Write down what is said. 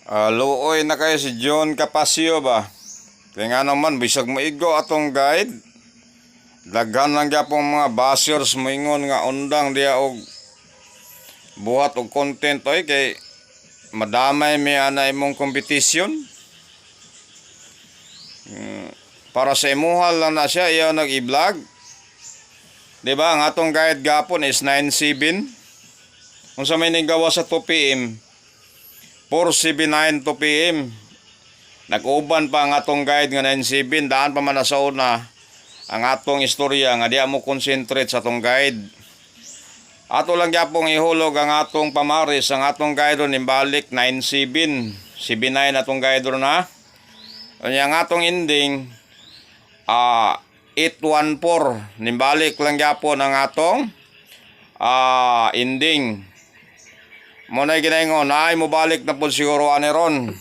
Luoy na kayo si John Capasio ba? Kaya nga naman, bisag maigo atong guide. Daghan lang gyapon mga bashers moingon nga undang diya og buhat og content oy kay madamay mi ana imong competition. Para sa imuhal lang na siya iya nag-i-vlog. Diba ang atong guide gapon is 9-7. Kung sa may gawa sa 2 PM 4:79 2 PM. Nag-uban pa ang atong guide nga 9-7. Daan pa man na sa una ang atong istorya nga di mo concentrate sa atong guide. Ato lang gyapong ihulog ang atong pamaris. Ang atong guide ron imbalik 9-7 7-9 atong guide ron na. Ang atong ending 8-1-4 nimbalik lang gyapon ang atong ending. Mo na ginaingon ay mo balik na po siguro ani ron.